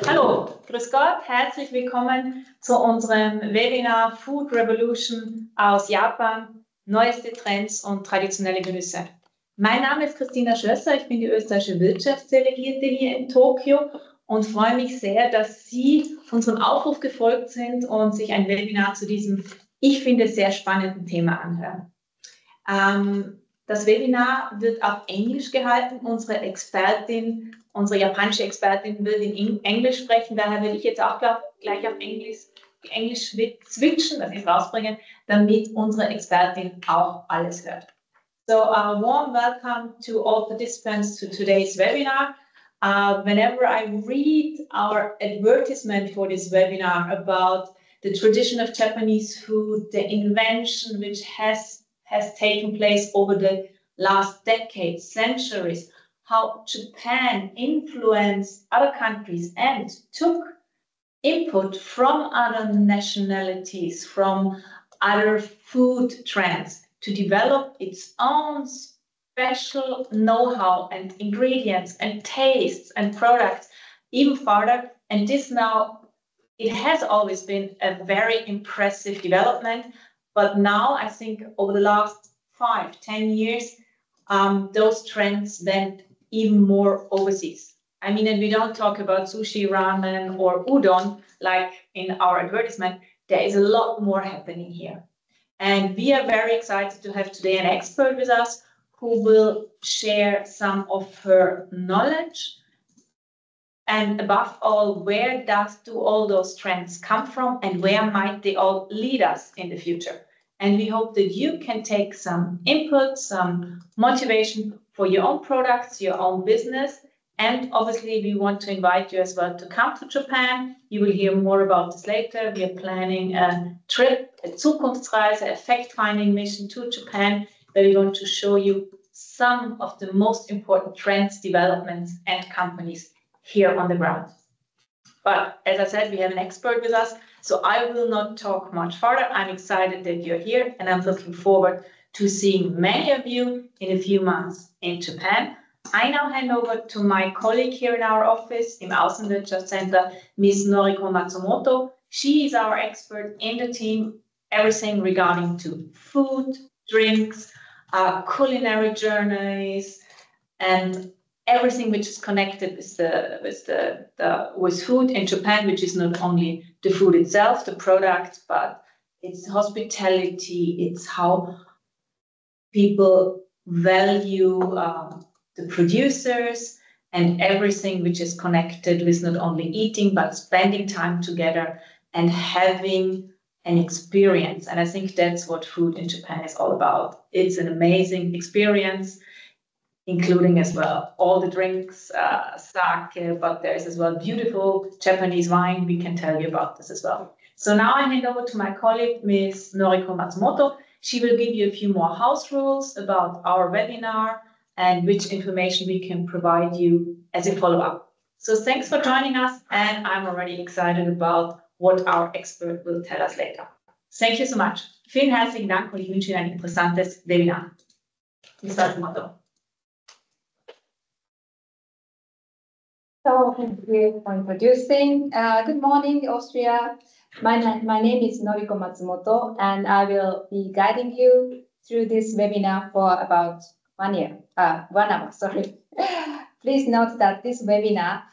Hallo, grüß Gott, herzlich willkommen zu unserem Webinar Food Revolution aus Japan, neueste Trends und traditionelle Genüsse. Mein Name ist Christina Schlösser, ich bin die österreichische Wirtschaftsdelegierte hier in Tokio und freue mich sehr, dass Sie unserem Aufruf gefolgt sind und sich ein Webinar zu diesem, ich finde, sehr spannenden Thema anhören. Das Webinar wird auf Englisch gehalten. Unsere japanische Expertin will in Englisch sprechen. Daher will ich jetzt auch gleich auf Englisch switchen, das ist rausbringen, damit unsere Expertin auch alles hört. So, a warm welcome to all participants to today's webinar. Whenever I read our advertisement for this webinar about the tradition of Japanese food, the invention which has taken place over the last decades, centuries, how Japan influenced other countries and took input from other nationalities, from other food trends to develop its own special know-how and ingredients and tastes and products even further. And this now, it has always been a very impressive development. But now I think over the last 5-10 years, those trends went even more overseas. I mean, and we don't talk about sushi, ramen, or udon like in our advertisement. There is a lot more happening here. And we are very excited to have today an expert with us who will share some of her knowledge. And above all, where do all those trends come from and where might they all lead us in the future? And we hope that you can take some input, some motivation for your own products, your own business. And obviously, we want to invite you as well to come to Japan. You will hear more about this later. We are planning a trip, a Zukunftsreise, a fact-finding mission to Japan, where we want to show you some of the most important trends, developments, and companies here on the ground. But as I said, we have an expert with us, so I will not talk much further. I'm excited that you're here, and I'm looking forward to seeing many of you in a few months in Japan. I now hand over to my colleague here in our office, im AußenwirtschaftsCenter, Ms. Noriko Matsumoto. She is our expert in the team, everything regarding to food, drinks, culinary journeys, and everything which is connected with food in Japan, which is not only the food itself, the product, but it's hospitality, it's how people value the producers and everything which is connected with not only eating, but spending time together and having an experience. And I think that's what food in Japan is all about. It's an amazing experience, including as well all the drinks, sake, but there's as well beautiful Japanese wine. We can tell you about this as well. So now I hand over to my colleague, Ms. Noriko Matsumoto. She will give you a few more house rules about our webinar and which information we can provide you as a follow-up. So thanks for joining us, and I'm already excited about what our expert will tell us later. Thank you so much. Vielen herzlichen Dank und ich wünsche Ihnen ein interessantes Webinar. Ms. Matsumoto. So, thank you for introducing. Good morning, Austria. My name is Noriko Matsumoto, and I will be guiding you through this webinar for about 1 hour, sorry. Please note that this webinar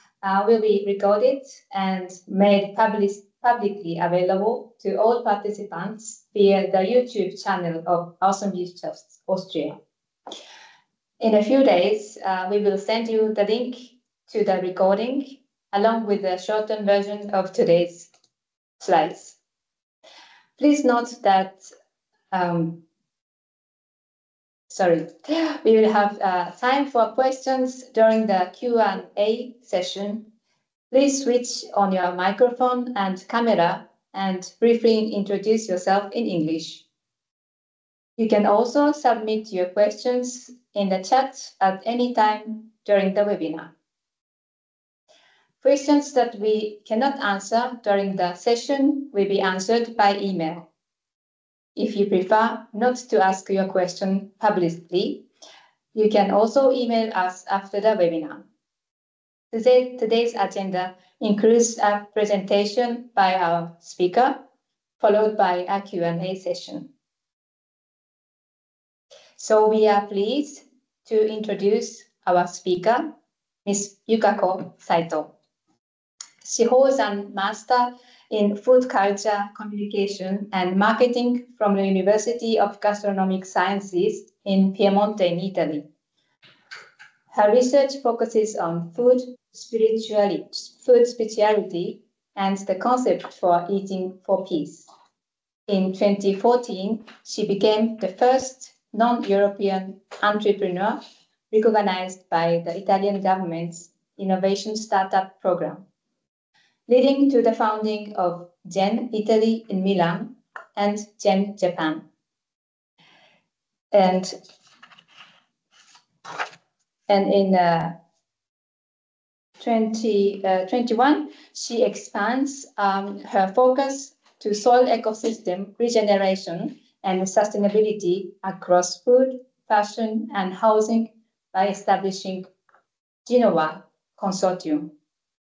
will be recorded and made publicly available to all participants via the YouTube channel of AußenwirtschaftsCenter Austria. In a few days, we will send you the link to the recording along with the shortened version of today's slides. Please note that we will have time for questions during the Q&A session. Please switch on your microphone and camera and briefly introduce yourself in English. You can also submit your questions in the chat at any time during the webinar. Questions that we cannot answer during the session will be answered by email. If you prefer not to ask your question publicly, you can also email us after the webinar. Today's agenda includes a presentation by our speaker, followed by a Q&A session. So we are pleased to introduce our speaker, Ms. Yukako Saito. She holds a Master in Food Culture Communication and Marketing from the University of Gastronomic Sciences in Piemonte, in Italy. Her research focuses on food spirituality, and the concept for eating for peace. In 2014, she became the first non-European entrepreneur recognized by the Italian government's Innovation Startup Program, leading to the founding of GEN Italy in Milan and GEN Japan. And in 2021, she expands her focus to soil ecosystem regeneration and sustainability across food, fashion, and housing by establishing Genoa Consortium.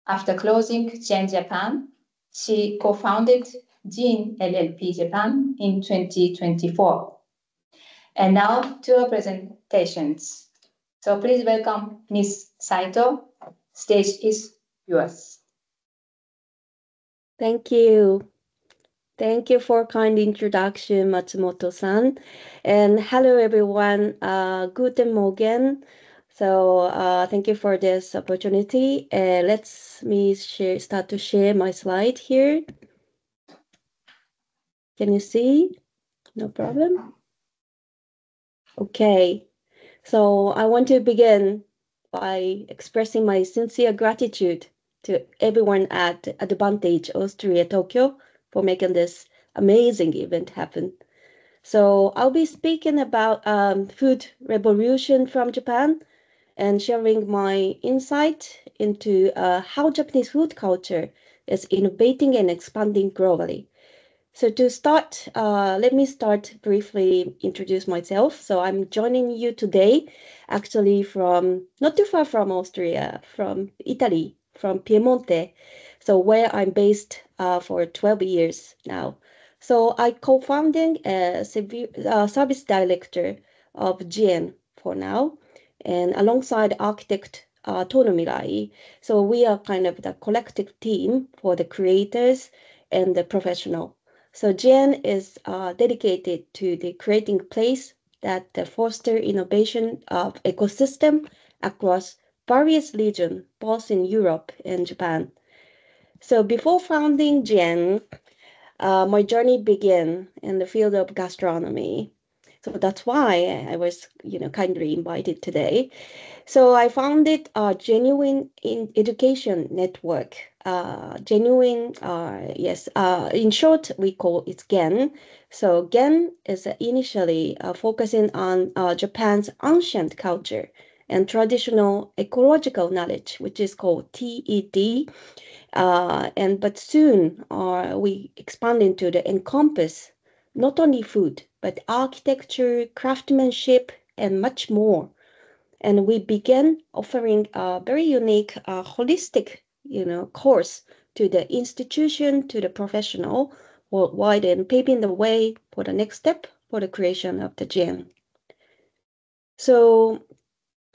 After closing GEN Japan, she co-founded GEN LLP Japan in 2024. And now to our presentations. So please welcome Ms. Saito. Stage is yours. Thank you. Thank you for kind introduction, Matsumoto-san. And hello, everyone. Guten Morgen. So thank you for this opportunity. Let me start to share my slide here. Can you see? No problem. Okay. So I want to begin by expressing my sincere gratitude to everyone at Advantage Austria Tokyo for making this amazing event happen. So I'll be speaking about food revolution from Japan and sharing my insight into how Japanese food culture is innovating and expanding globally. So to start, let me briefly introduce myself. So I'm joining you today, actually from not too far from Austria, from Italy, from Piemonte, so where I'm based for 12 years now. So I co-founding service director of GEN for now, and alongside architect Tono Mirai. So we are kind of the collective team for the creators and the professional. So GEN is dedicated to the creating place that foster innovation of ecosystem across various regions, both in Europe and Japan. So before founding GEN, my journey began in the field of gastronomy. So that's why I was, kindly invited today. So I founded a genuine education network. In short, we call it GEN. So GEN is initially focusing on Japan's ancient culture and traditional ecological knowledge, which is called TED. But soon we expand into the encompass not only food, but architecture, craftsmanship, and much more. And we began offering a very unique, holistic, course to the institution, to the professional worldwide, and paving the way for the next step for the creation of the GEN. So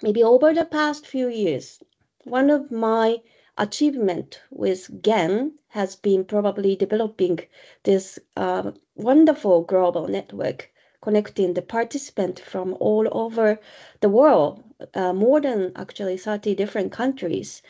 maybe over the past few years, one of my achievement with GEN has been probably developing this wonderful global network connecting the participants from all over the world, more than actually 30 different countries.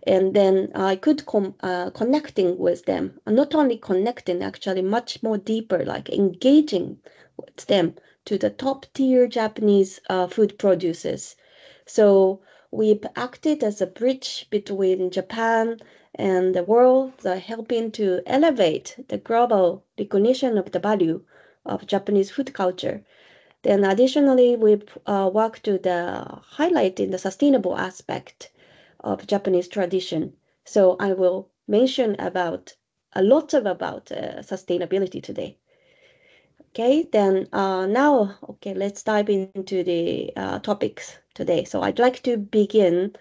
And then I could connecting with them, not only connecting, actually much more deeper, like engaging with them to the top tier Japanese food producers. So we've acted as a bridge between Japan and the world, helping to elevate the global recognition of the value of Japanese food culture. Then additionally, we've worked to highlight in the sustainable aspect of Japanese tradition. So I will mention about sustainability today. Okay, then let's dive into the topics today. So I'd like to begin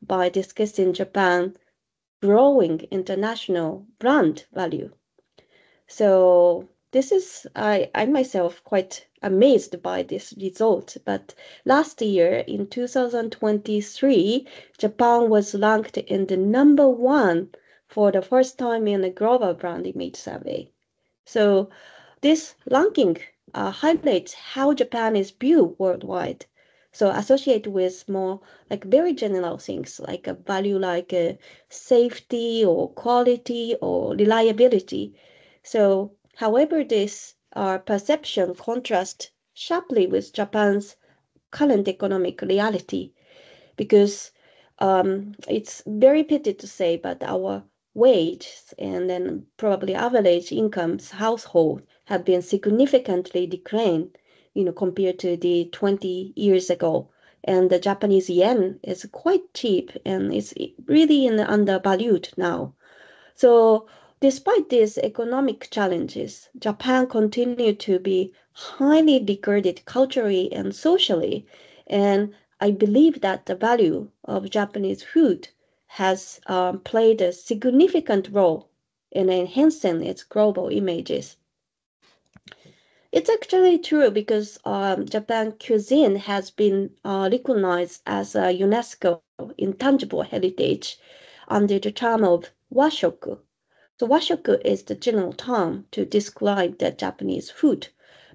by discussing Japan's growing international brand value. So this is, I myself quite amazed by this result. But last year in 2023, Japan was ranked in the #1 for the first time in a global brand image survey. So this ranking highlights how Japan is viewed worldwide. So associated with more like very general things like a value like safety or quality or reliability. So however, this perception contrasts sharply with Japan's current economic reality because it's very pity to say, but our wages and then probably average incomes household have been significantly declined, compared to the 20 years ago. And the Japanese yen is quite cheap and it's really undervalued now. So despite these economic challenges, Japan continued to be highly regarded culturally and socially. And I believe that the value of Japanese food has played a significant role in enhancing its global images. It's actually true because Japan cuisine has been recognized as a UNESCO intangible heritage under the term of washoku. So washoku is the general term to describe the Japanese food.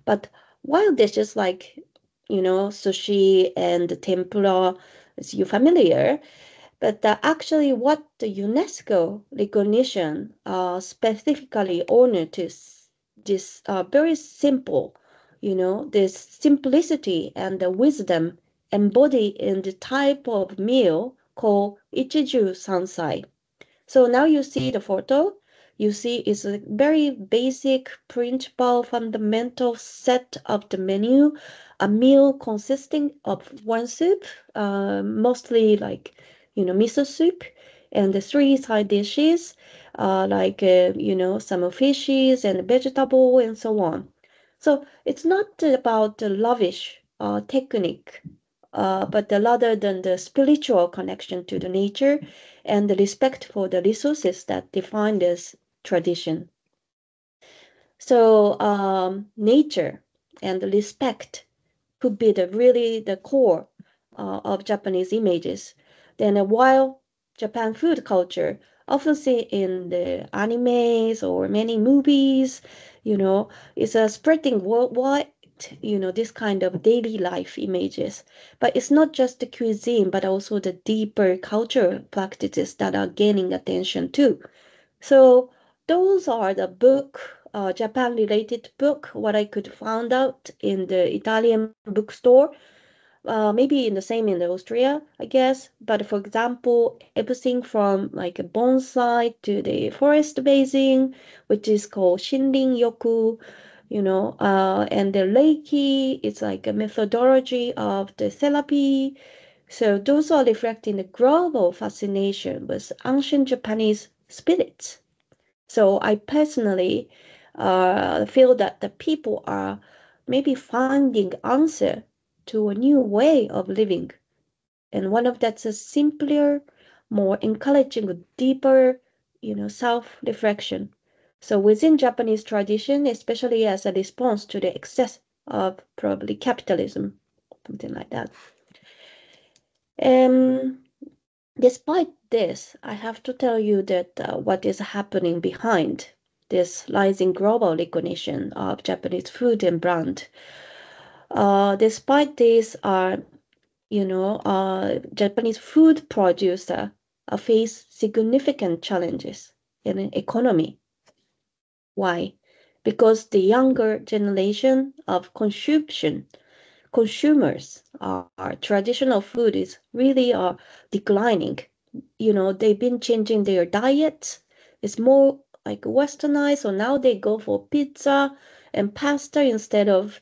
But while dishes like, sushi and tempura is you familiar, but actually what the UNESCO recognition specifically honored is this very simple, this simplicity and the wisdom embodied in the type of meal called ichiju sansai. So now you see the photo. You see it's a very basic, printable, fundamental set of the menu. A meal consisting of one soup, mostly like, miso soup, and the 3 side dishes, like, some fishes and vegetable and so on. So it's not about the lavish technique, but rather than the spiritual connection to the nature and the respect for the resources that define this tradition. So nature and respect could be really the core of Japanese images. Then while Japan food culture often seen in the animes or many movies, is spreading worldwide, this kind of daily life images. But it's not just the cuisine, but also the deeper cultural practices that are gaining attention too. So those are the book, Japan-related book, what I could find out in the Italian bookstore. Maybe in the same in Austria, I guess. But for example, everything from like a bonsai to the forest bathing, which is called Shinrin Yoku, and the Reiki, it's like a methodology of the therapy. So those are reflecting the global fascination with ancient Japanese spirits. So I personally feel that the people are maybe finding answer to a new way of living. And one of that's a simpler, more encouraging, deeper, self-reflection. So within Japanese tradition, especially as a response to the excess of probably capitalism, something like that. Despite this, I have to tell you that what is happening behind this rising global recognition of Japanese food and brand. Despite this, Japanese food producer face significant challenges in the economy. Why? Because the younger generation of consumers are traditional food is really declining. They've been changing their diets. It's more like westernized, so now they go for pizza and pasta instead of,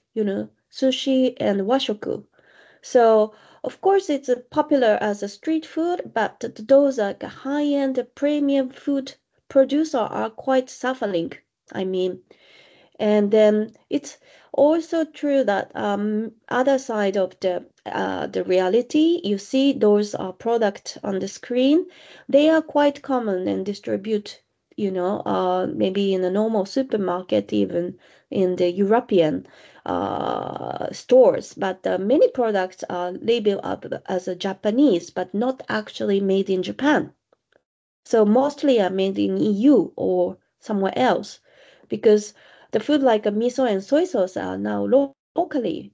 sushi and washoku. So of course it's popular as a street food, but those like high-end premium food producers are quite suffering. I mean, And then it's also true that other side of the reality, you see those products on the screen, they are quite common and distribute, maybe in a normal supermarket, even in the European stores. But many products are labeled up as a Japanese, but not actually made in Japan. So mostly are made in EU or somewhere else, because the food like a miso and soy sauce are now locally,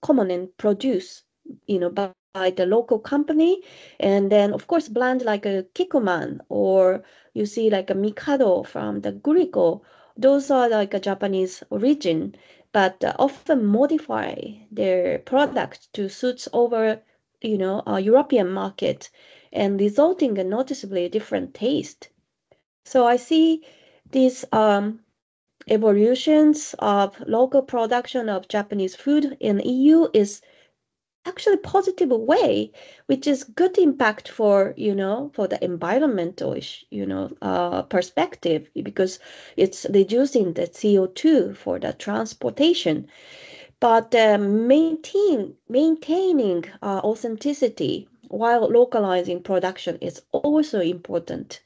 common and produced, by the local company. And then of course brand like a Kikkoman, or you see like a Mikado from the Guriko, those are like a Japanese origin, but often modify their product to suit over, a European market, and resulting in noticeably different taste. So I see these evolutions of local production of Japanese food in EU is actually positive way, which is good impact for, for the environmental, perspective, because it's reducing the CO2 for the transportation. But maintaining authenticity while localizing production is also important.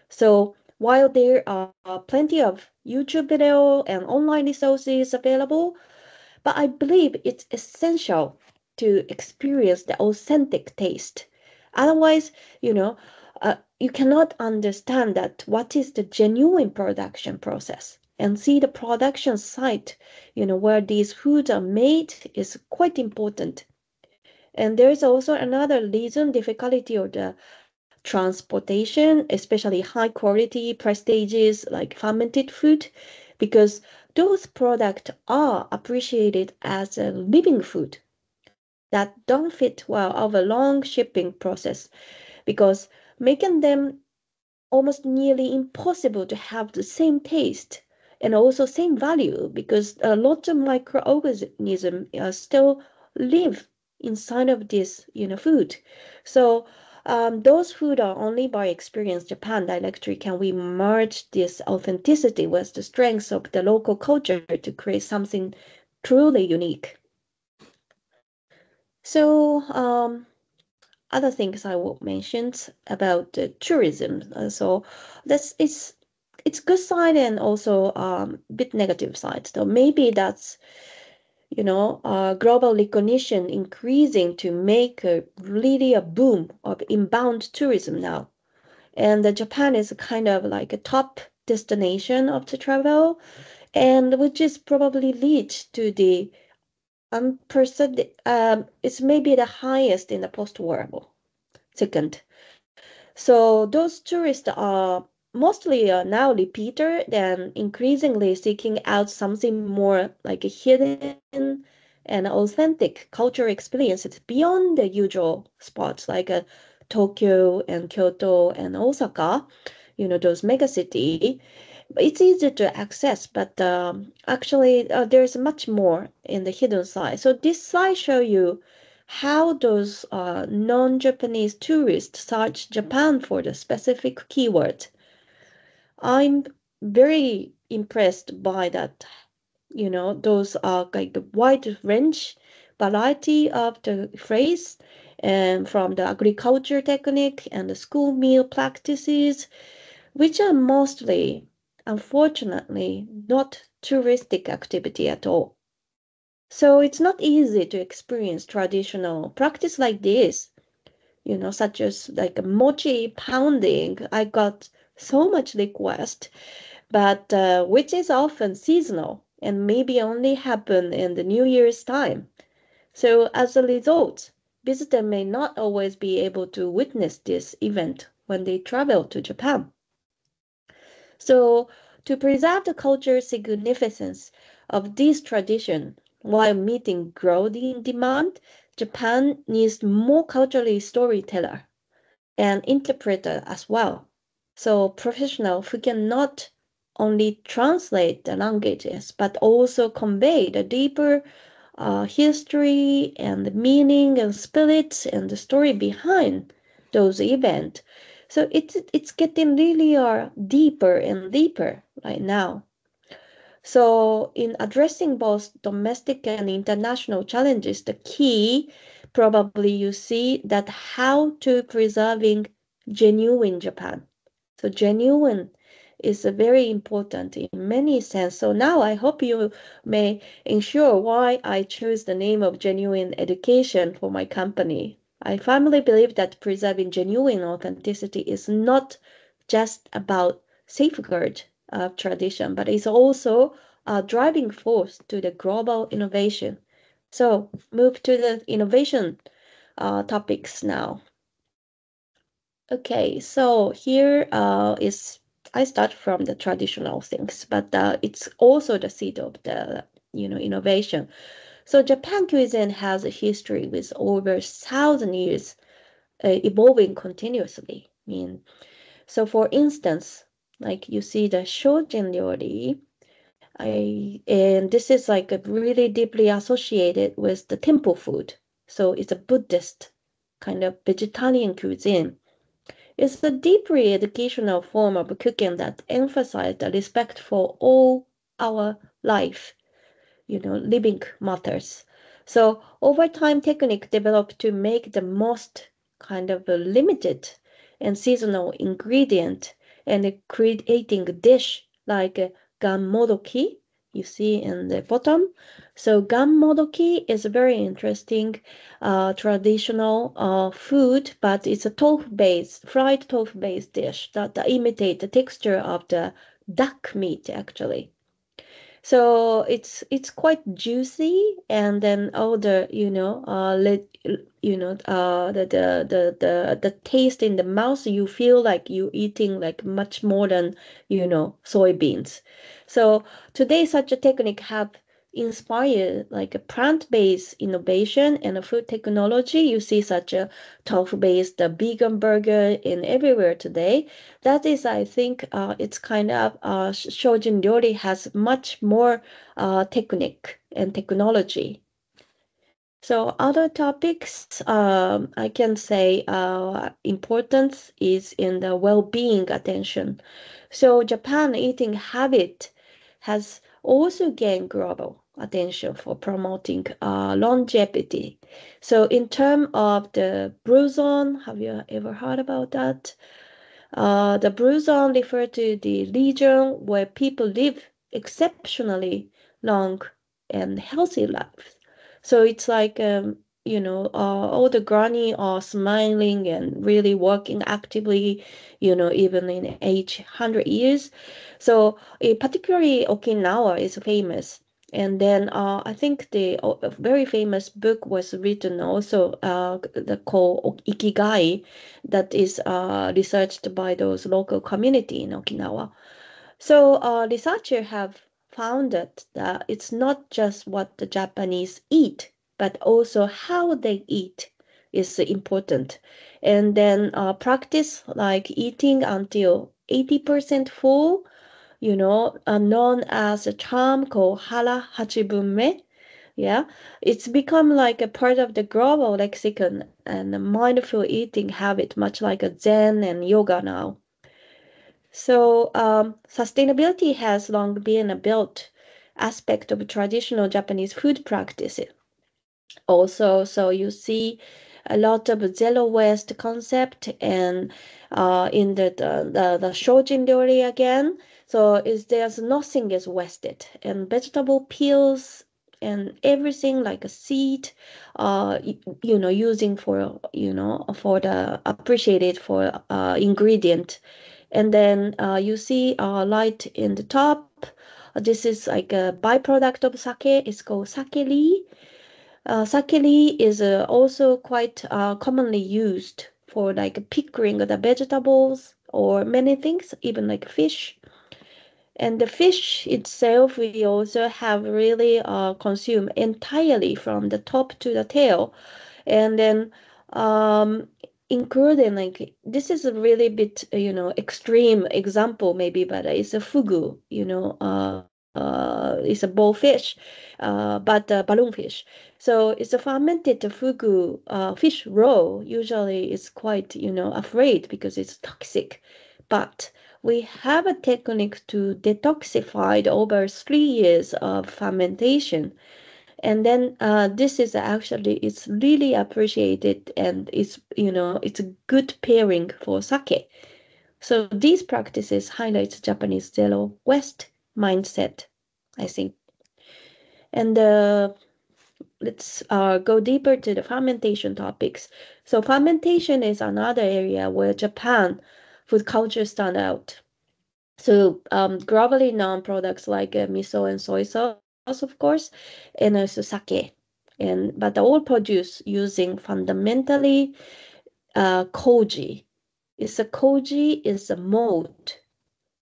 So while there are plenty of YouTube video and online resources available, but I believe it's essential to experience the authentic taste. Otherwise, you cannot understand that what is the genuine production process, and see the production site, where these foods are made is quite important. And there is also another reason, difficulty of the transportation, especially high quality prestiges like fermented food, because those products are appreciated as a living food that don't fit well of a long shipping process, because making them almost nearly impossible to have the same taste and also same value, because a lot of microorganisms still live inside of this food. So those food are only by experience Japan directly can we merge this authenticity with the strengths of the local culture to create something truly unique. So other things I will mention about tourism. So that's it's good side and also bit negative side. So maybe that's global recognition increasing to make really a boom of inbound tourism now, and Japan is kind of like a top destination of the travel, and which is probably lead to the unprecedented. It's maybe the highest in the post-war. Second, so those tourists are mostly now repeater than increasingly seeking out something more like a hidden and authentic cultural experiences beyond the usual spots like Tokyo and Kyoto and Osaka, those mega city. It's easy to access, but actually there's much more in the hidden side. So this slide show you how those non-Japanese tourists search Japan for the specific keyword. I'm very impressed by that. Those are like the wide range variety of the phrase, and from the agriculture technique and the school meal practices, which are mostly, unfortunately, not touristic activity at all. So it's not easy to experience traditional practice like this, such as like mochi pounding. I got so much request, but which is often seasonal and maybe only happen in the New Year's time. So as a result, visitors may not always be able to witness this event when they travel to Japan. So to preserve the cultural significance of this tradition while meeting growing demand, Japan needs more cultural storyteller and interpreter as well. So professional who can not only translate the languages, but also convey the deeper history and the meaning and spirit and the story behind those events. So it's getting really deeper and deeper right now. So in addressing both domestic and international challenges, the key probably you see that how to preserving genuine Japan. So genuine is very important in many sense. So now I hope you may ensure why I choose the name of genuine education for my company. I firmly believe that preserving genuine authenticity is not just about safeguard of tradition, but it's also a driving force to the global innovation. So move to the innovation topics now. Okay, so here is I start from the traditional things, but it's also the seed of the innovation. So Japan cuisine has a history with over 1,000 years evolving continuously. I mean, so for instance, like you see the Shojin ryori, and this is like a really deeply associated with the temple food. So it's a Buddhist kind of vegetarian cuisine. It's a deeply educational form of cooking that emphasizes the respect for all our life, living matters. So over time, technique developed to make the most kind of a limited and seasonal ingredient and creating a dish like ganmodoki, you see in the bottom. So ganmodoki is a very interesting traditional food, but it's a tofu-based, fried tofu-based dish that imitate the texture of the duck meat actually. So it's quite juicy, and then all the the taste in the mouth, you feel like you eating like much more than soybeans. So today such a technique have inspired like a plant-based innovation and a food technology. You see such a tofu-based vegan burger in everywhere today. That is, I think, it's kind of Shojin Ryori has much more technique and technology. So other topics, I can say importance is in the well-being attention. So Japan eating habit has also gained global attention for promoting longevity. So in terms of the Blue Zone, have you ever heard about that? The Blue Zone refer to the region where people live exceptionally long and healthy lives. So it's like, all the granny are smiling and really working actively, even in age 100 years. So particularly Okinawa is famous. And then I think the very famous book was written also called Ikigai, that is researched by those local community in Okinawa. So researchers have found that it's not just what the Japanese eat, but also how they eat is important. And then practice like eating until 80% full, known as a term called hara hachibunme. Yeah, it's become like a part of the global lexicon and a mindful eating habit, much like a Zen and yoga now. So sustainability has long been a built aspect of traditional Japanese food practices. Also, so you see a lot of zero waste concept and in the Shojin ryori again. So is there's nothing is wasted, and vegetable peels and everything like a seed, using for for the appreciated for ingredient, and then you see light in the top. This is like a byproduct of sake. It's called sakeri. Sakeri is also quite commonly used for like pickling the vegetables or many things, even like fish. And the fish itself, we also have really consumed entirely from the top to the tail. And then including like, this is a really bit, extreme example maybe, but it's a fugu, it's a bowfish, but balloon fish. So it's a fermented fugu fish roe. Usually it's quite, afraid because it's toxic. But we have a technique to detoxify over 3 years of fermentation. And then this is actually, it's really appreciated, and it's a good pairing for sake. So these practices highlight Japanese zero waste mindset, I think. And let's go deeper to the fermentation topics. So fermentation is another area where Japan food culture stand out. So globally known products like miso and soy sauce, of course, and also sake, but all produced using fundamentally koji. Koji is a mode,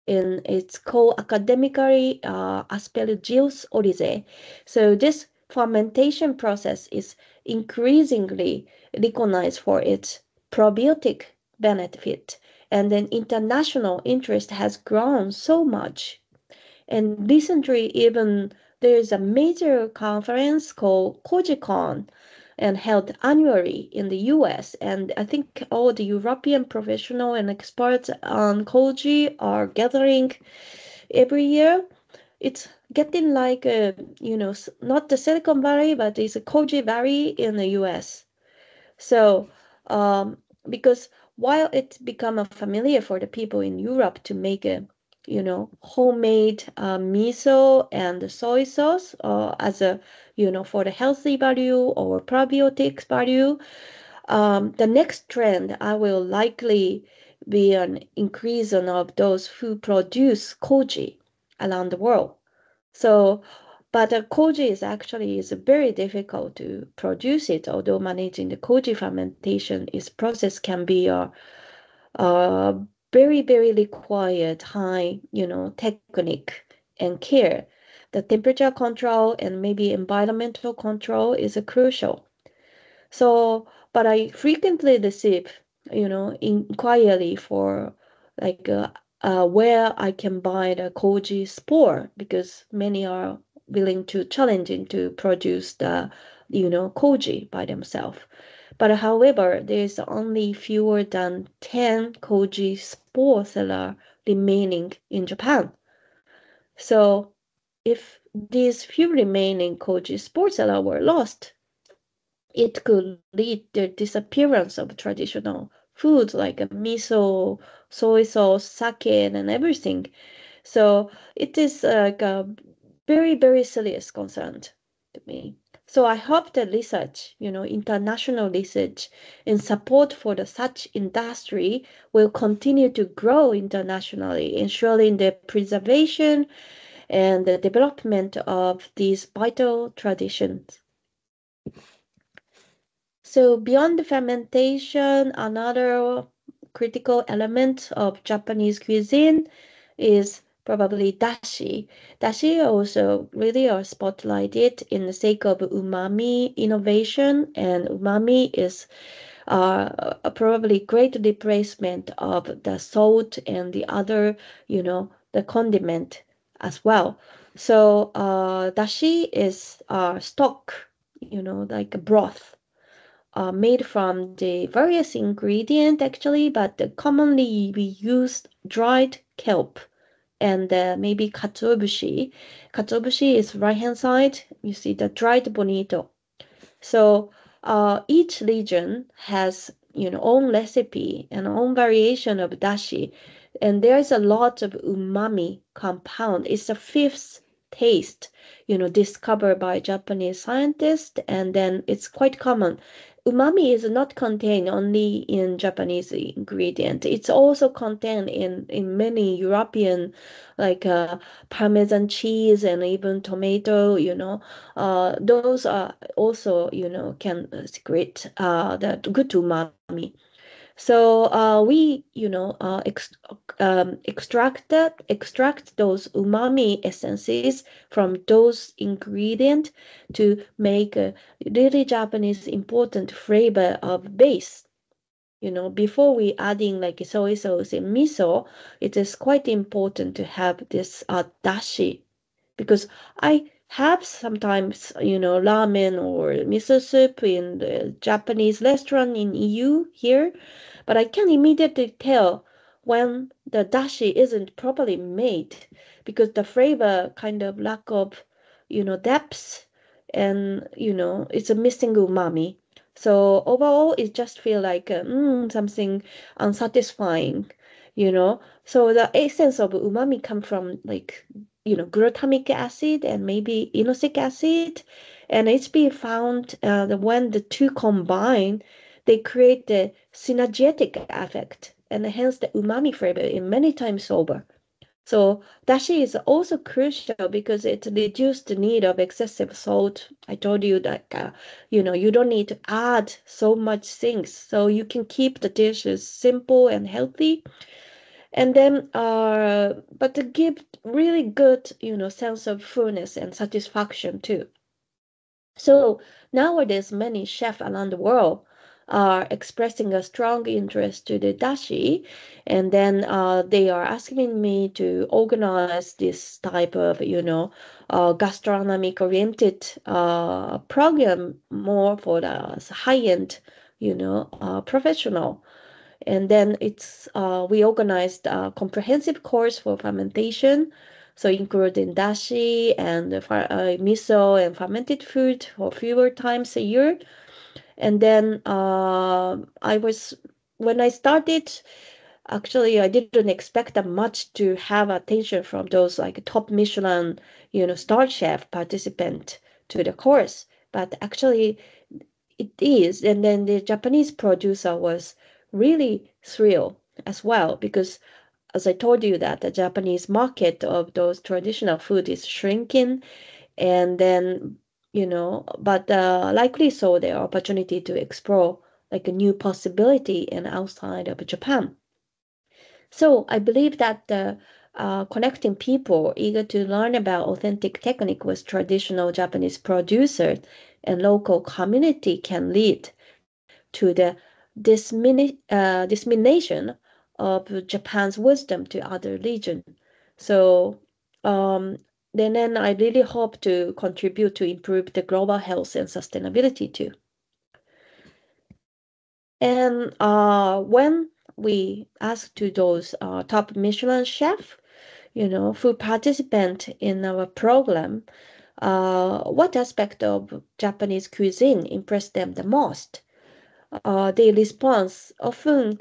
and it's called academically Aspergillus oryzae. So this fermentation process is increasingly recognized for its probiotic benefit, and then international interest has grown so much. And recently, even there is a major conference called KojiCon and held annually in the US. And I think all the European professional and experts on koji are gathering every year. It's getting like not the Silicon Valley, but it's a Koji Valley in the US. So because while it's become familiar for the people in Europe to make a homemade miso and soy sauce as a for the healthy value or probiotics value, the next trend I will likely be an increase of those who produce koji around the world. So, but koji is very difficult to produce it. Although managing the koji fermentation process can be very, very required high, technique and care. The temperature control and maybe environmental control is crucial. So, but I frequently receive, inquiry for like where I can buy the koji spore, because many are willing to challenging to produce the, koji by themselves. But however, there's only fewer than 10 koji spore seller remaining in Japan. So if these few remaining koji spore seller were lost, it could lead to the disappearance of traditional foods like miso, soy sauce, sake, and everything. So it is like a very, very serious concern to me. So I hope that research, international research in support for such industry will continue to grow internationally, ensuring the preservation and the development of these vital traditions. So beyond the fermentation, another critical element of Japanese cuisine is probably dashi. Dashi also really are spotlighted in the sake of umami innovation, and umami is probably great replacement of the salt and the other, the condiment as well. So dashi is stock, like a broth. Made from the various ingredients actually, but commonly we use dried kelp and maybe katsuobushi. Katsuobushi is right hand side. You see the dried bonito. So each region has own recipe and own variation of dashi, and there's a lot of umami compound. It's the fifth taste, discovered by Japanese scientists, and then it's quite common. Umami is not contained only in Japanese ingredient. It's also contained in many European, like Parmesan cheese and even tomato. Those are also can secrete that good umami. So we extract those umami essences from those ingredients to make a really Japanese important flavor of base. Before we adding like soy sauce and miso, it is quite important to have this dashi, because I have sometimes, ramen or miso soup in the Japanese restaurant in EU here, but I can immediately tell when the dashi isn't properly made, because the flavor kind of lack of, depth, and, it's a missing umami. So overall, it just feel like something unsatisfying, So the essence of umami come from like, glutamic acid and maybe inostic acid, and it's been found that when the two combine, they create the synergetic effect, and hence the umami flavor in many times over. So dashi is also crucial because it reduces the need of excessive salt. I told you that you don't need to add so much things, so you can keep the dishes simple and healthy. And then, but to give really good, sense of fullness and satisfaction too. So nowadays, many chefs around the world are expressing a strong interest to the dashi, and then they are asking me to organize this type of, gastronomic-oriented program more for the high-end, professional. And then we organized a comprehensive course for fermentation, so including dashi and miso and fermented food for fewer times a year. And then when I started, actually I didn't expect that much to have attention from those like top Michelin, star chef participant to the course. But actually it is. And then the Japanese producer was really thrilled as well, because as I told you that the Japanese market of those traditional food is shrinking, and then, but likely so the opportunity to explore like a new possibility in outside of Japan. So I believe that connecting people eager to learn about authentic technique with traditional Japanese producers and local community can lead to the dissemination of Japan's wisdom to other regions. So um, then I really hope to contribute to improve the global health and sustainability too. And when we ask to those top Michelin chef, who participant in our program, what aspect of Japanese cuisine impressed them the most? Their response often,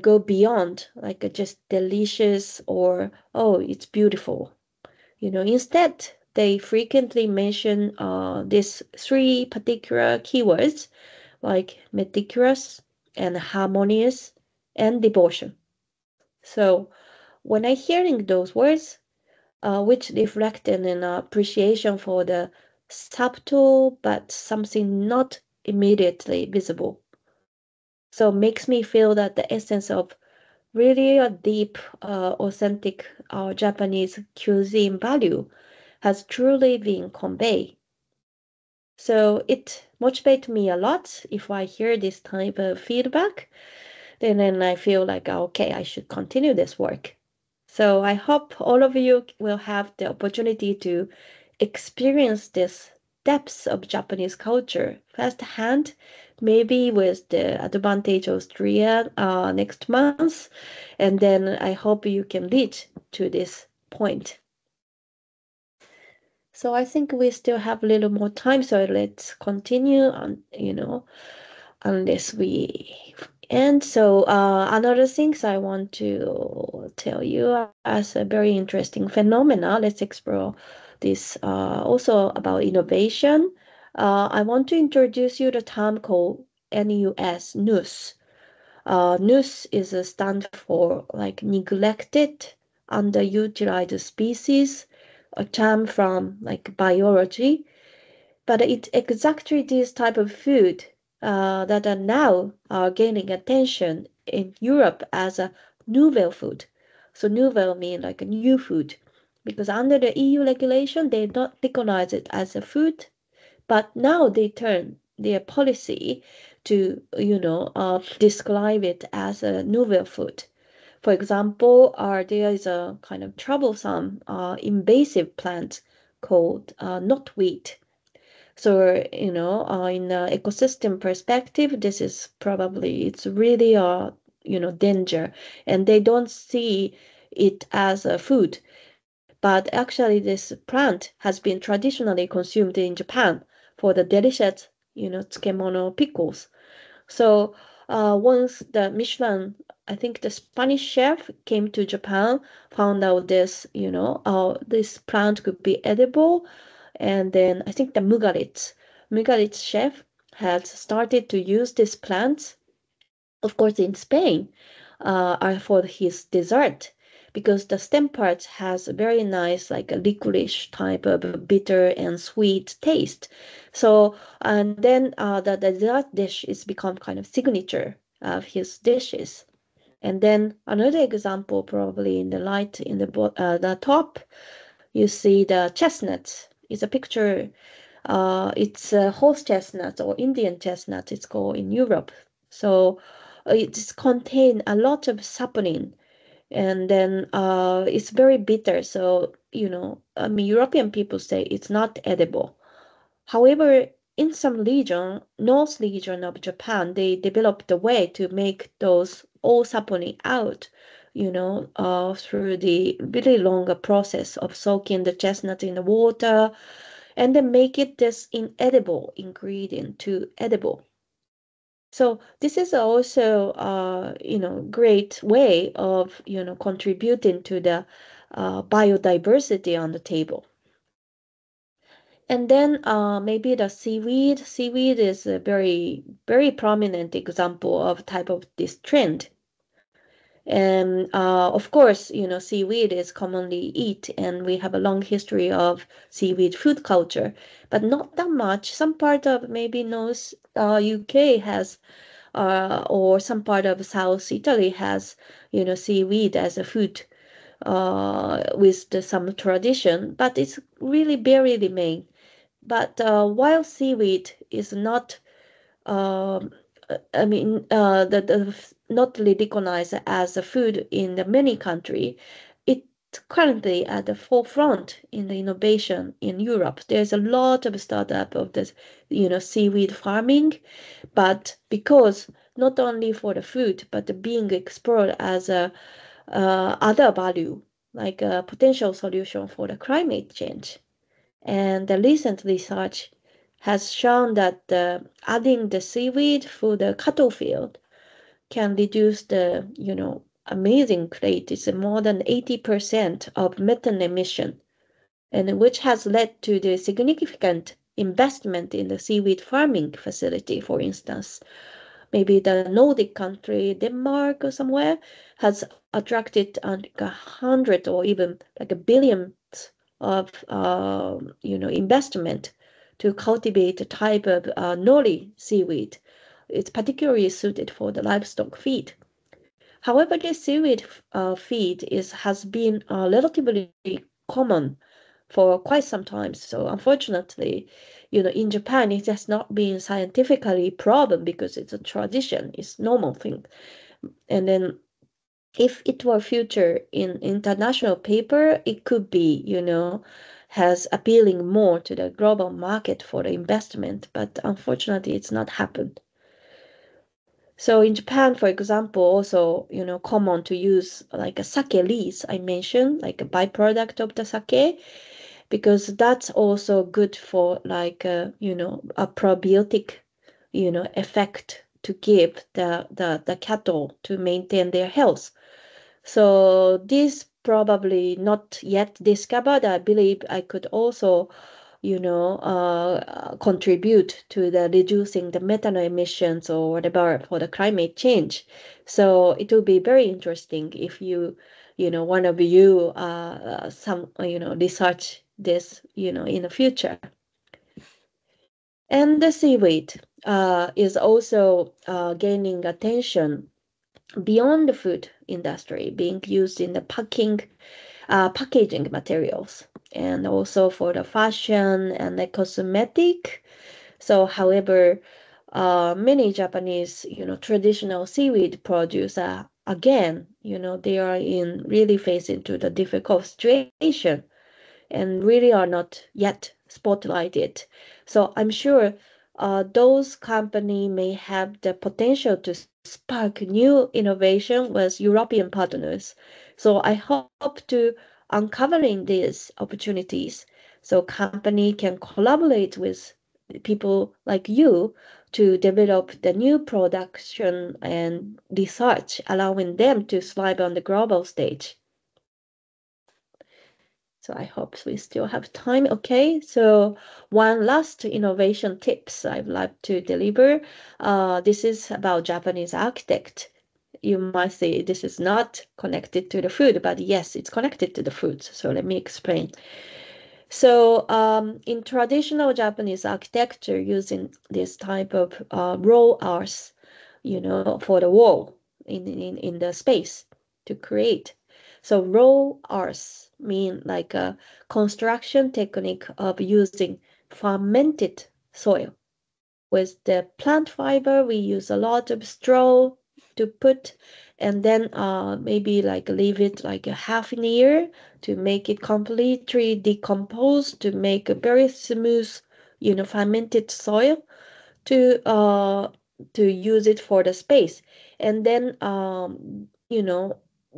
go beyond like just delicious or, oh, it's beautiful. Instead, they frequently mention these three particular keywords like meticulous and harmonious and devotion. So when I hearing those words, which reflected an appreciation for the subtle but something not immediately visible. So makes me feel that the essence of really a deep, authentic Japanese cuisine value has truly been conveyed. So it motivates me a lot if I hear this type of feedback. Then I feel like, okay, I should continue this work. So I hope all of you will have the opportunity to experience this depths of Japanese culture firsthand, maybe with the advantage of Austria next month. And then I hope you can reach to this point. So I think we still have a little more time, so let's continue on, unless we end. So another things I want to tell you as a very interesting phenomena, let's explore this also about innovation. I want to introduce you the term called NUS. NUS is a stand for like neglected, underutilized species, a term from like biology, but it's exactly this type of food that are now gaining attention in Europe as a novel food. So novel means like a new food, because under the EU regulation, they don't recognize it as a food, but now they turn their policy to, describe it as a novel food. For example, there is a kind of troublesome invasive plant called knotweed. So, in ecosystem perspective, this is probably, it's really danger, and they don't see it as a food. But actually, this plant has been traditionally consumed in Japan for the delicious, tsukemono pickles. So once the Michelin, I think the Spanish chef came to Japan, found out this, this plant could be edible. And then I think the Mugaritz chef had started to use these plants, of course, in Spain, for his dessert, because the stem part has a very nice, like a licorice type of bitter and sweet taste. So, and then the dessert dish is become kind of signature of his dishes. And then another example, probably in the light in the top, you see the chestnuts. It's a picture. It's a horse chestnut or Indian chestnut. It's called in Europe. So it's contain a lot of saponin, and then it's very bitter. So European people say it's not edible. However, in some region, north region of Japan, they developed a way to make those all saponin out, through the really longer process of soaking the chestnut in the water, and then make it this inedible ingredient to edible. So this is also, great way of, contributing to the biodiversity on the table. And then maybe the seaweed. Seaweed is a very, very prominent example of type of this trend. And of course, seaweed is commonly eat, and we have a long history of seaweed food culture, but not that much. Some part of maybe North UK has, or some part of South Italy has, seaweed as a food with some tradition, but it's really very remain. But while seaweed is not, not recognized as a food in the many country, it's currently at the forefront in the innovation in Europe. There's a lot of startup of this, seaweed farming, but because not only for the food, but being explored as a other value, like a potential solution for the climate change. And the recent research has shown that adding the seaweed for the cattle field can reduce the, amazing rate. It's more than 80% of methane emission, and which has led to the significant investment in the seaweed farming facility, for instance. Maybe the Nordic country, Denmark or somewhere, has attracted like 100 or even like a billion of investment to cultivate a type of nori seaweed. It's particularly suited for the livestock feed. However, this seaweed feed has been relatively common for quite some time. So unfortunately, in Japan, it has not been scientifically proven because it's a tradition, it's normal thing. And then if it were future in international paper, it could be, has appealing more to the global market for the investment, but unfortunately it's not happened. So in Japan, for example, also, common to use like a sake leaves, I mentioned, like a byproduct of the sake, because that's also good for like, a probiotic, effect to give the cattle to maintain their health. So this probably not yet discovered. I believe I could also, contribute to the reducing the methane emissions or whatever for the climate change. So it will be very interesting if one of you, research this, in the future. And the seaweed is also gaining attention beyond the food industry, being used in the packaging materials, and also for the fashion and the cosmetic. So, however, many Japanese, traditional seaweed producer, again, they are in really facing to the difficult situation and really are not yet spotlighted. So I'm sure those companies may have the potential to spark new innovation with European partners. So I hope to uncovering these opportunities so company can collaborate with people like you to develop the new production and research, allowing them to thrive on the global stage. So I hope we still have time. Okay, so one last innovation tips I'd like to deliver. This is about Japanese architect. You might say this is not connected to the food, but yes, it's connected to the food. So let me explain. So in traditional Japanese architecture, using this type of raw earth, for the wall in the space to create. So raw earth mean like a construction technique of using fermented soil. With the plant fiber, we use a lot of straw to put, and then maybe like leave it like a half a year to make it completely decompose to make a very smooth, fermented soil to use it for the space. And then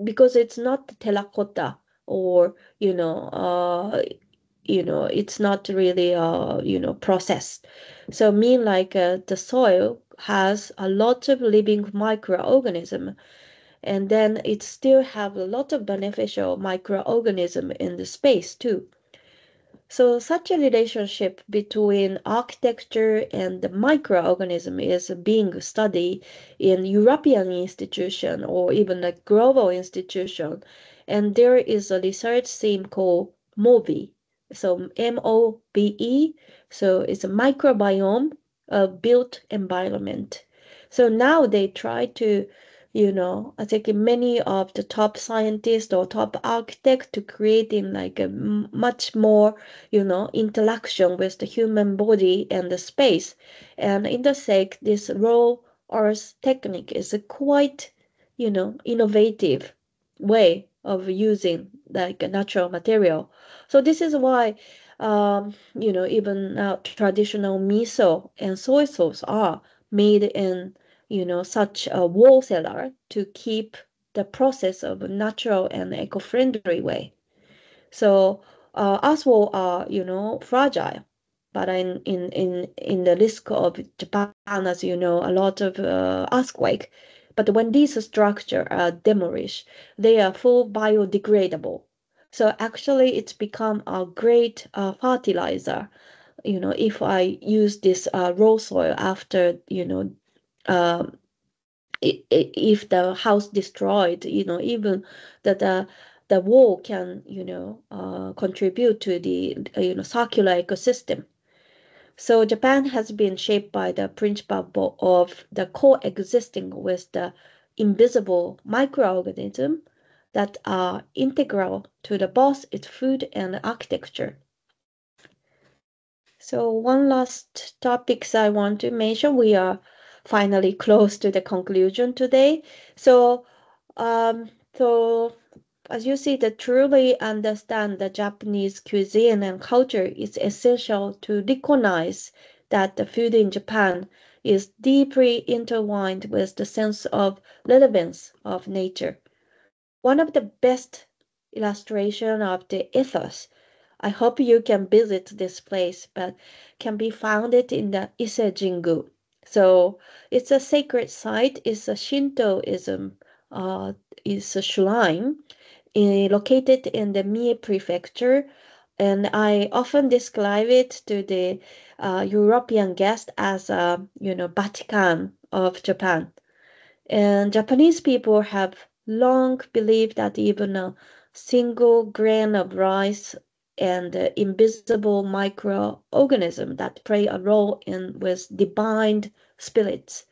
because it's not terracotta or it's not really processed. So mean like the soil has a lot of living microorganism, and then it still have a lot of beneficial microorganism in the space too. So such a relationship between architecture and the microorganism is being studied in European institution or even like global institution. And there is a research theme called MOBE. So MOBE. So it's a microbiome of built environment. So now they try to I think many of the top scientists or top architects to creating like a much more, interaction with the human body and the space. And in the sake, this raw earth technique is a quite, innovative way of using like a natural material. So this is why, even traditional miso and soy sauce are made in such a wall cellar to keep the process of a natural and eco-friendly way. So as well are, fragile, but in the risk of Japan, as you know, a lot of earthquake. But when these structures are demolished, they are full biodegradable. So actually, it's become a great fertilizer. If I use this raw soil after, um, if the house destroyed, even that the wall can, contribute to the, circular ecosystem. So Japan has been shaped by the principle of the coexisting with the invisible microorganisms that are integral to the both its food and architecture. So one last topics I want to mention. We are finally close to the conclusion today. So, as you see, to truly understand the Japanese cuisine and culture, it's essential to recognize that the food in Japan is deeply intertwined with the sense of relevance of nature. One of the best illustration of the ethos, I hope you can visit this place, but can be found in the Ise Jingu. So it's a sacred site. It's a Shintoism. Is a shrine located in the Mie Prefecture, and I often describe it to the European guest as a Vatican of Japan. And Japanese people have long believed that even a single grain of rice and the invisible microorganism that play a role in with divine spirits.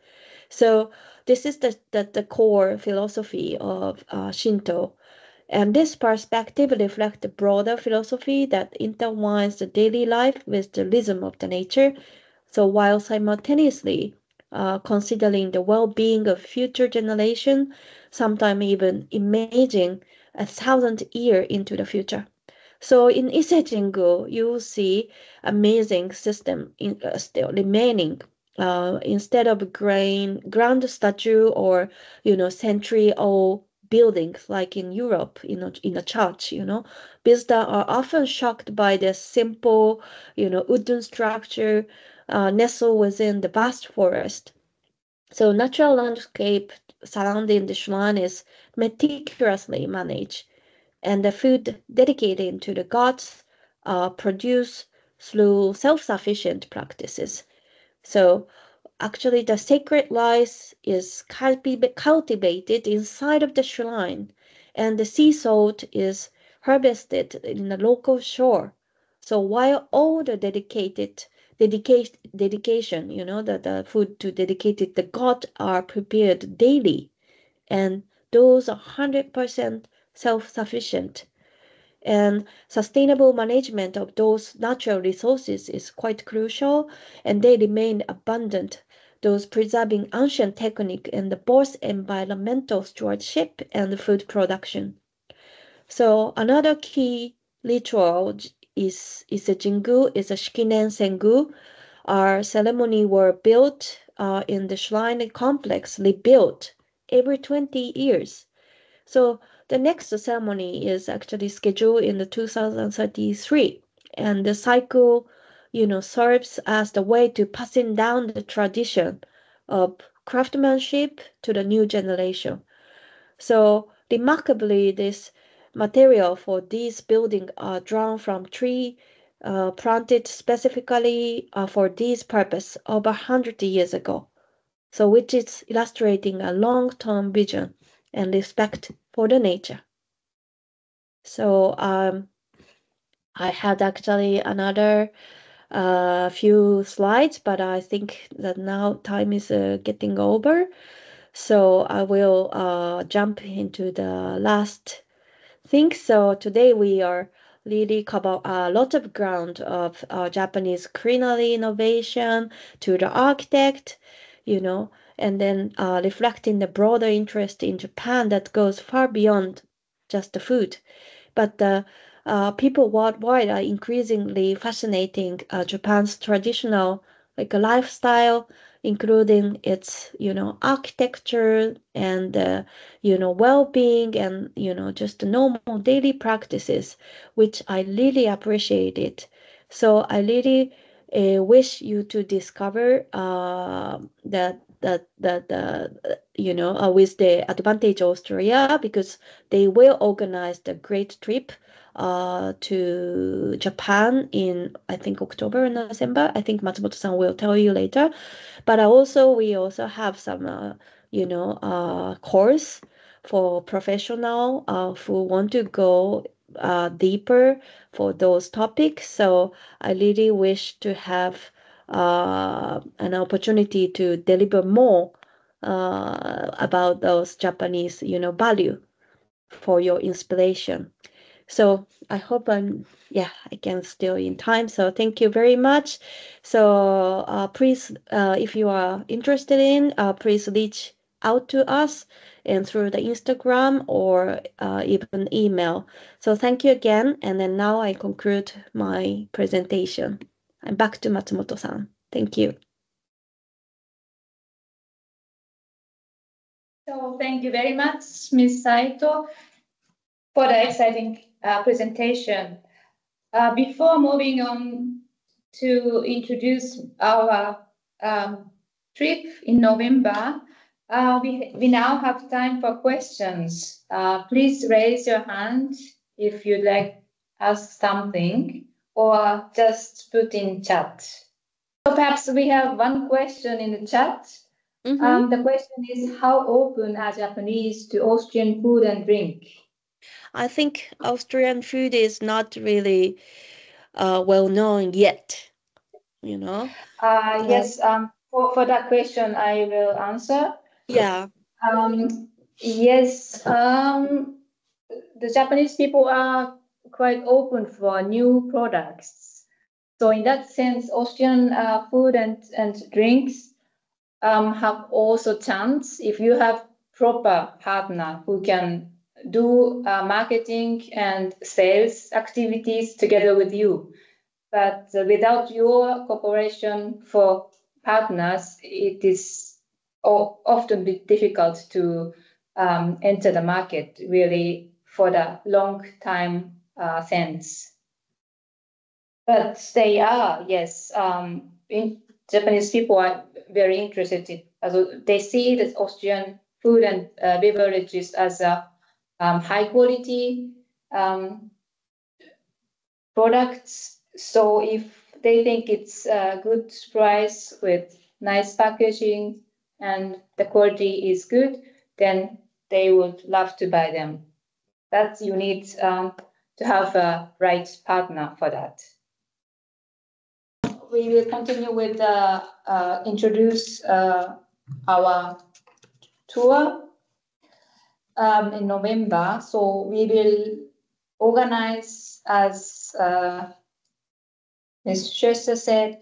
So this is the core philosophy of Shinto. And this perspective reflects the broader philosophy that intertwines the daily life with the rhythm of the nature. So while simultaneously considering the well-being of future generation, sometimes even imaging 1,000 years into the future. So in Ise Jingu, you will see amazing system still remaining. Instead of grand statue or century-old buildings like in Europe, in a church, visitors are often shocked by the simple, wooden structure nestled within the vast forest. So natural landscape surrounding the shrine is meticulously managed, and the food dedicated to the gods produced through self-sufficient practices. So actually the sacred rice is cultivated inside of the shrine, and the sea salt is harvested in the local shore. So while all the dedication, the food to dedicated the god are prepared daily, and those are 100% self-sufficient. And sustainable management of those natural resources is quite crucial, and they remain abundant, those preserving ancient technique in the both environmental stewardship and food production. So another key ritual is a jingu, is a shikinen sengu. Our ceremony were built in the shrine complex, rebuilt every 20 years. So the next ceremony is actually scheduled in the 2033, and the cycle, serves as the way to passing down the tradition of craftsmanship to the new generation. So remarkably, this material for these buildings are drawn from tree planted specifically for this purpose over 100 years ago. So which is illustrating a long-term vision and respect for the nature. So I had actually another few slides, but I think that now time is getting over. So I will jump into the last thing. So today we are really cover a lot of ground of Japanese culinary innovation to the architect, and then reflecting the broader interest in Japan that goes far beyond just the food. But the people worldwide are increasingly fascinating Japan's traditional lifestyle, including its architecture and well-being and just the normal daily practices, which I really appreciated. So I really wish you to discover with the Advantage Austria, because they will organize the great trip to Japan in, I think, October and December. I think Matsumoto-san will tell you later. But we also have some, course for professional who want to go deeper for those topics. So I really wish to have an opportunity to deliver more about those Japanese, value for your inspiration. So I hope I can still in time. So thank you very much. So please, if you are interested in, please reach out to us and through the Instagram or even email. So thank you again. And then now I conclude my presentation. I'm back to Matsumoto-san. Thank you. So thank you very much, Ms. Saito, for the exciting presentation. Before moving on to introduce our trip in November, we now have time for questions. Please raise your hand if you'd like to ask something, or just put in chat. So perhaps we have one question in the chat. The question is, how open are Japanese to Austrian food and drink? I think Austrian food is not really well known yet, Yes, for that question, I will answer. Yeah. Yes, the Japanese people are quite open for new products. So in that sense, Austrian food and drinks have also chance if you have proper partner who can do marketing and sales activities together with you. But without your cooperation for partners, it is often difficult to enter the market really for the long time sense. But they are, yes, Japanese people are very interested. They see the Austrian food and beverages as a high quality products. So if they think it's a good price with nice packaging and the quality is good, then they would love to buy them. That you need to have a right partner for that. We will continue with introduce our tour in November. So we will organize, as Ms. Schuster said,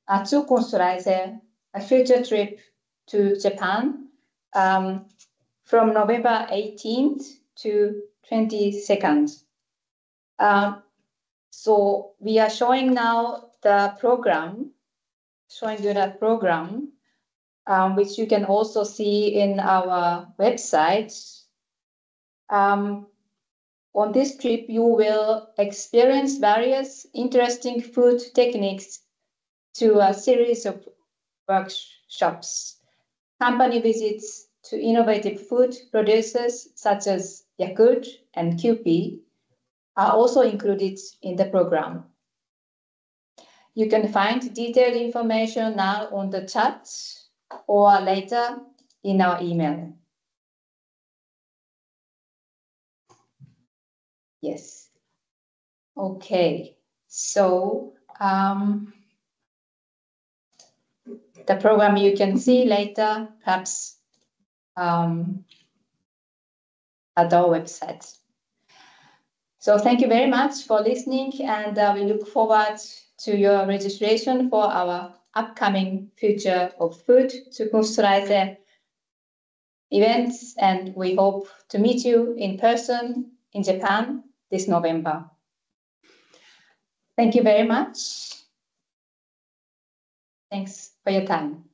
a Zukunftsreise, a future trip to Japan from November 18th to 22nd. So we are showing now the program, which you can also see in our website. On this trip, you will experience various interesting food techniques through a series of workshops, company visits to innovative food producers such as Yakult and Kewpie are also included in the program. You can find detailed information now on the chat or later in our email. Yes. Okay. So the program you can see later, perhaps at our website. So thank you very much for listening, and we look forward to your registration for our upcoming Future of Food Zukunftsreise events, and we hope to meet you in person in Japan this November. Thank you very much. Thanks for your time.